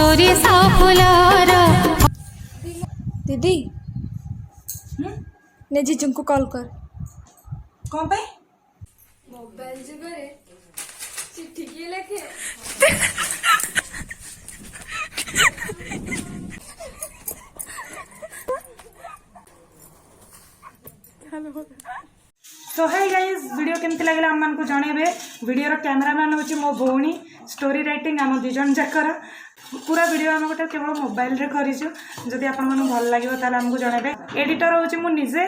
सोरिसा फुलार दीदी ने जीजू को कॉल कर कौन पे मोबाइल जुगरे चिट्ठी की लेखे तो है गाइस वीडियो केमती लगे आम मानक जनइबे वीडियो कैमरामैन हूँ मो भौणी स्टोरी राइटिंग आम दुज जाकर पूरा वीडियो आम गोटे केवल मोबाइल रे करूँ जदि आपन भल लगे ताल आमको जनइबे एडिटर हूँ मु निजे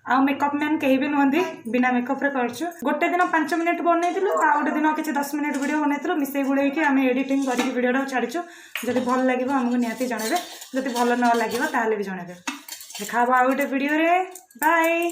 आ मेकअप मैन कहीं भी नुहति बिना मेकअप रे करछु गोटे दिन 5 मिनट बनइलु आ गोटे दिन किसी 10 मिनट वीडियो बनइलु मिसई गुड़े आम एडिटिंग करके वीडियो छाड़ीचु जदि भल लगे आमको निहाती जनइबे जदि भल न लगे ताले भी जनइबे देखा आ गोटे वीडियो रे बाय।